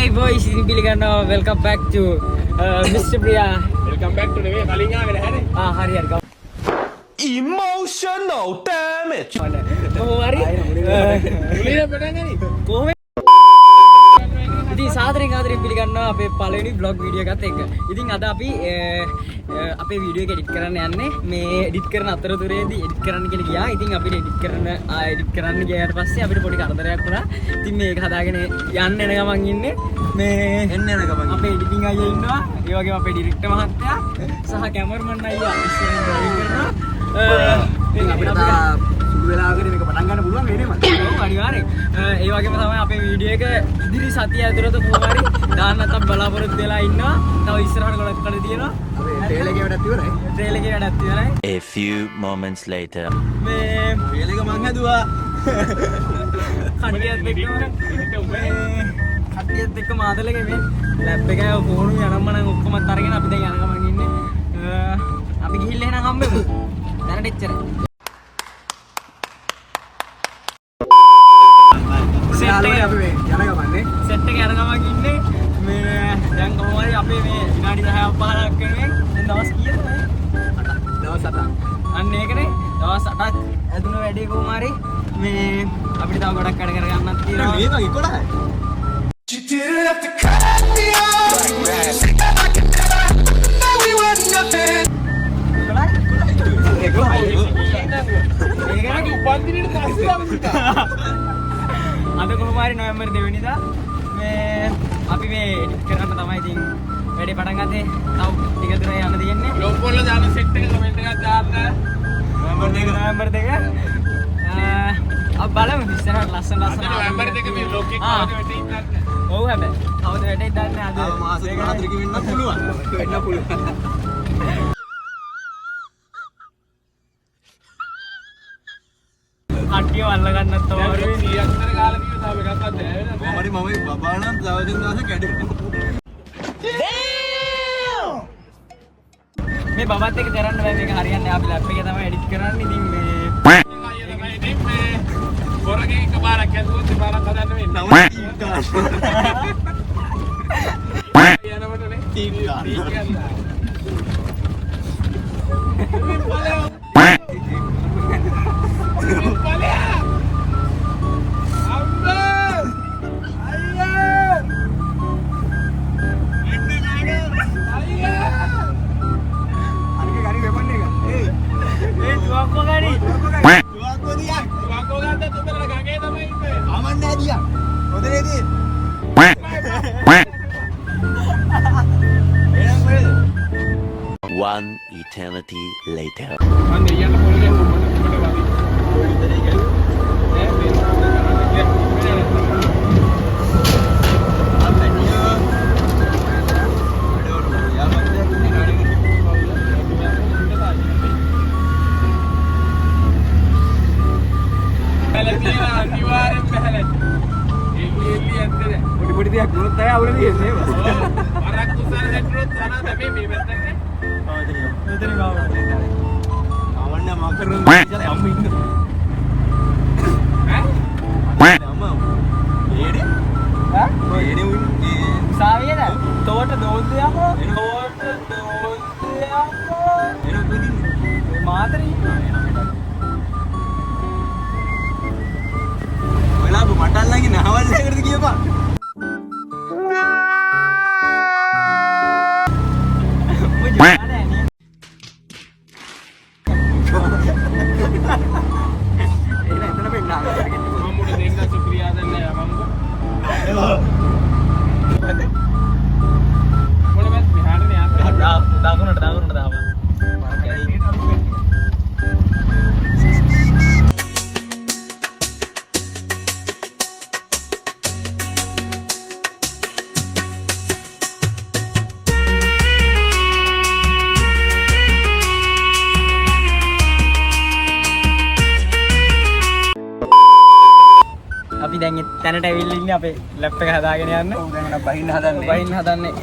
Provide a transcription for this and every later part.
Hi boys, ඉතින් පිළිගන්නවා welcome back to Mr. Priya. Welcome back to නෙවෙයි කලින් ආවේ නැහැ නේ. හරි හරි. Emotional damage. කොහොම හරි. මුලින්ම පටන් ගනි. කොහොම ඉතින් සාදරයෙන් පිළිගන්නවා අපේ පළවෙනි vlog වීඩියෝ එකත් එක්ක. ඉතින් අද අපි අපේ වීඩියෝ එක එඩිට් කරන්න යන්නේ. මේ එඩිට් කරන අතරතුරේදී එඩිට් කරන්න කියලා ගියා. ඉතින් අපිට එඩිට් කරන්න ගියාට පස්සේ අපිට පොඩි කරදරයක් වුණා. ඉතින් මේක හදාගෙන යන්න එන ගමන් ඉන්නේ. මේ එන්න එන ගමන් අපේ එඩිටිං අයියා ඉන්නවා. ඒ වගේම අපේ ඩිරෙක්ටර් මහත්තයා සහ කැමරාමන් අයියා ඉස්සරහින් ඩ්‍රයිවිං කරනවා. ඉතින් අපිට සුළු වෙලාවකදී මේක පටන් ගන්න පුළුවන් වෙන්නේ මට. ඔව් අනිවාර්යෙන්. ඒ වගේම තමයි අපේ වීඩියෝ එක ඉදිරි සතිය ඇතුළත කොහොම හරි දාන්න නැත්නම් බලාපොරොත්තු වෙලා ඉන්නවා. තව ඉස්සරහට ගොඩක් කඩ තියෙනවා. ට්‍රේල් එකේ වැඩක් ඉවරයි. ට්‍රේල් එකේ වැඩක් ඉවරයි. A few moments later. මේ ට්‍රේල් එක මං හදුවා. කට්ටියත් එක්ක මාතලගේ මේ ලැප් එක ෆෝන් යනම්ම නම් ඔක්කොමත් අරගෙන අපි දැන් යන ගමන් ඉන්නේ. අපි ගිහිල්ලා එහෙනම් හම්බෙමු. දැනට එච්චරයි. සෙට් එක අපි මේ යන ගමන්නේ. සෙට් එක යන ගමන් ඉන්නේ. මේ දැන් කොහොම හරි අපේ මේ විනාඩි 10ක් 15ක් වෙනුවෙන් දවස් කීයද මේ? දවස් 7ක්. අන්න ඒකනේ දවස් 8ක් ඇදුන වැඩේ කොහොම හරි මේ අපිට තව ගොඩක් වැඩ කරගන්නත් තියෙනවා. මේ වගේ 11යි. You didn't have to cut me off. Like I never know we were nothing. අද කොහොම හරි නොවැම්බර් 2 වෙනිදා මේ අපි මේ එඩිට් කරන්න තමයි ඉතින් වැඩේ පටන් ගත්තේ. තව ටික දුර යන්න තියෙන්නේ. ලොක් කරලා දාන සෙට් එක කමෙන්ට් එකක් දාන්න. නොවැම්බර් 2 අප බලමු ඉස්සරහට ලස්සන නොවැම්බර් 2 මේ ලොක් එක කවද වෙටේ ඉන්නත්. ඔව් හැබැයි කවුද වැඩේ දන්නේ අද මාස 3-4 වෙන්න පුළුවන්. වෙන්න පුළුවන්. කට්ටිය වල්ල ගන්නත් තමයි 100ක් විතර කාලා තියෙන තාම එකක්වත් නැහැ. කොහමරි මම බබා නම් දවසින් දවස කැඩෙනවා. මේ බබත් එක කරන්න බෑ මේක හරියන්නේ අපි ලැප් එකේ තමයි එඩිට් කරන්නේ ඉතින් මේ පොරගේ එකපාරක් ඇදුවොත් පාරක් හදන්න වෙන්නේ. යනකොටනේ ටීවී ගන්නවා. One eternity later. පොඩි දෙයක් වුණොත් තමයි අවුල තියෙන්නේ. අරක් උසාර හැටුනොත් යනවා තමයි මේ පැත්තට. මෙතන ගාවට. අවන්න මකරු ඉතල අම්ම ඉන්න. ඈ? අම්ම. ඒඩේ? ඈ? ඒඩේ උන්නේ. සාවියද? තෝට දෝද්දයකෝ. තෝට දෝද්දයකෝ. එන උදින්නේ. මාතරී. ඔයලා මටල්ලාගේ නහවල් එකකට ගියපන්. දාගුණට දාම. අපි දැන් තැනට ඇවිල්ලා ඉන්නේ අපේ ලැප් එක හදාගෙන යන්න. ඔව් දැන් බහින්න හදන්නේ. බහින්න හදන්නේ.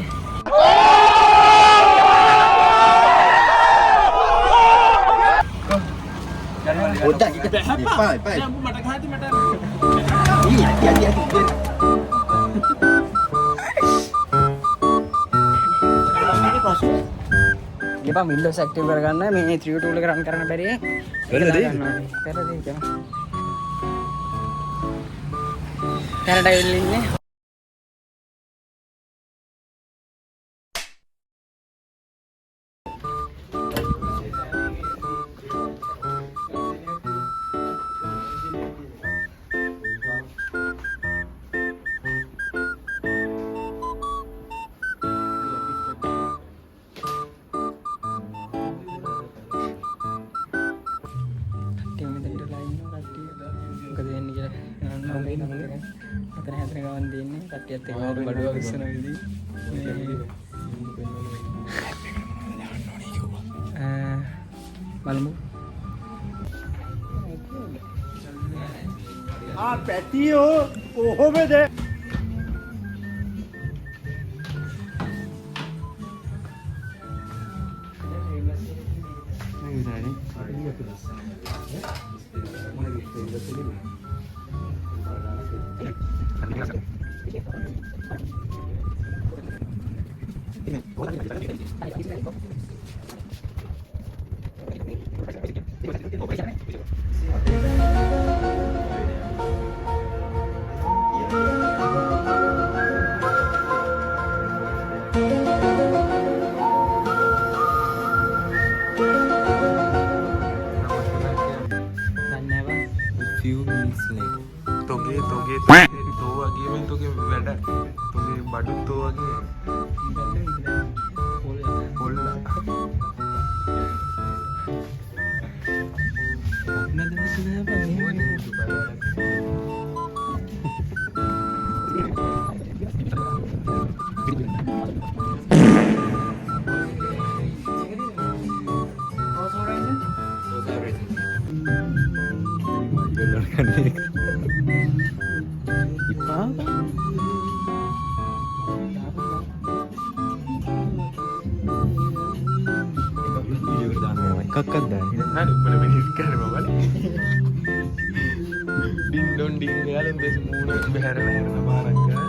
පොඩ්ඩක් එපා එපා. මට ගහති මට. ඊ යටි. එපා Windows active කරගන්න මේ 3 tool එක run කරන්න බැරි පෙරදේ කියන දැනට ඉන්නේ අතන හැදෙන ගමන් දෙන්නේ කට්ටියත් එක්ක බඩුව විශ්සන විදිහ බලමු පැටියෝ කොහොමද few minutes later. Toge to wage men toge weda toge badu to wage polla nada masih apa ni kakak dah ada boleh menirkan bawa ding dong ding dalam bes mula behar barang kan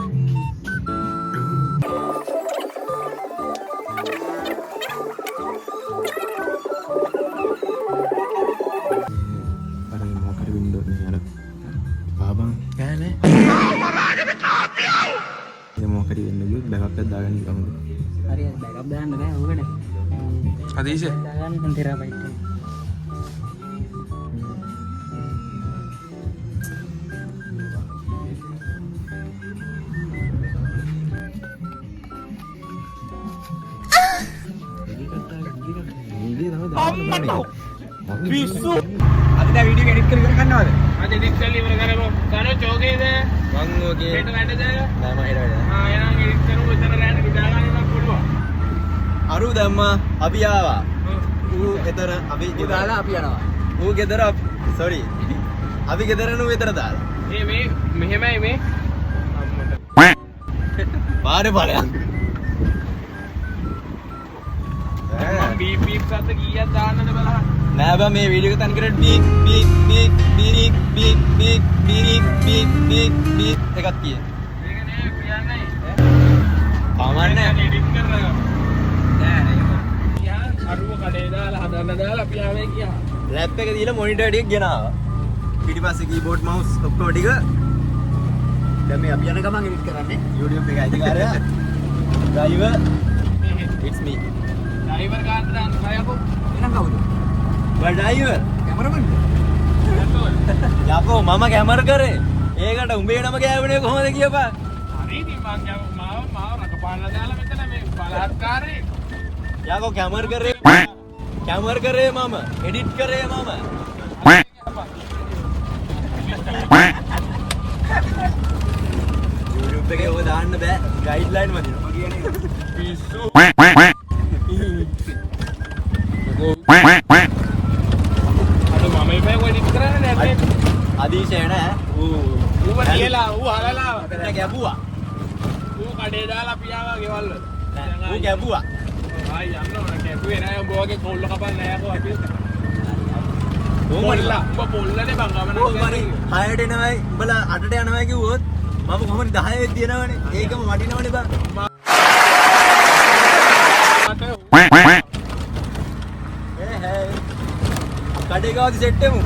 barang mau ke window ni ada babang kan dia mau ke window juga backup dah kan kamu හරි backup දාන්න බෑ ඕකනේ හදිසි දාගන්න terabyte එක පිස්සු අද දැන් video edit කරලා ඉවර කරනවද අද එඩිට් කරලා ඉවර කරමු කන චෝකේද මං ඕකේ හෙට වැඩද නෑ මම හෙට වැඩ ආ එහෙනම් එඩිට් කරමු උතර රැඳ විදා ගන්න නම් පුළුවන් අරු දැම්මා අපි ආවා ඌ එතන අපි දාලා අපි යනවා ඌ ගෙදර සෝරි අපි ගෙදර නු එතන දාලා මේ මෙහෙමයි මේ අම්මට පාරේ බලයන් මම බීප් බීප් සද්ද කීයක් දාන්නද බලන්න නෑ බා මේ වීඩියෝ එක තන් කරලා බීක් බීක් බීක් බීක් බීක් බීක් බීක් බීක් බීක් බීක් එකක් තියෙන මේක නේ කියන්නේ කමන්නේ එඩිට් කරලා නෑ නේ කියා අරුව කඩේ දාලා හදන්න දාලා අපි ආවේ කියා ලැප් එක දීලා මොනිටර් ටික ගෙනාවා පිටිපස්සේ කීබෝඩ් මවුස් ඔක්කොම ටික දැන් මේ අපි යන ගමන් එඩිට් කරන්නේ YouTube එක අයිතිකාරයා driver it's me ඩ්‍රයිවර් කාර්ට දාන්න කයකෝ එනම් කවුද බා driver කැමරාමන් යකෝ මම කැමර කරේ ඒකට උඹේ නම ගෑවුනේ කොහොමද කියපන් හරි ඉතින් මං මාව රකපාලා දාලා මෙතන මේ බලහත්කාරේ යකෝ කැමර කරේ මම එඩිට් කරේ මම YouTube එකේ ඔය දාන්න බෑ ගයිඩ්ලයින් වදිනවා මම කියන්නේ පිස්සු අද මම ඉපේ කොයි එඩිට් කරන්නේ නැත්නම් අදීශය නෑ ඌව නියලා ඌ හලලා අපිට ගැපුවා ඌ කඩේ දාලා අපි ආවා ගෙවල් වල ඌ ගැපුවා ආයි යන්න ඕන කැපුවේ නෑ උඹ වගේ කොල්ල කපන්නේ නෑ කො අපි ඕමලා උඹ පොල්ලනේ බං ගමන ඕමරි 6ට එනවයි උඹලා 8ට යනවයි කිව්වොත් මම කොහොමද 10 වෙත් තියනවනේ ඒකම වටිනවනේ බං කඩේ ගාවදී සෙට් එමු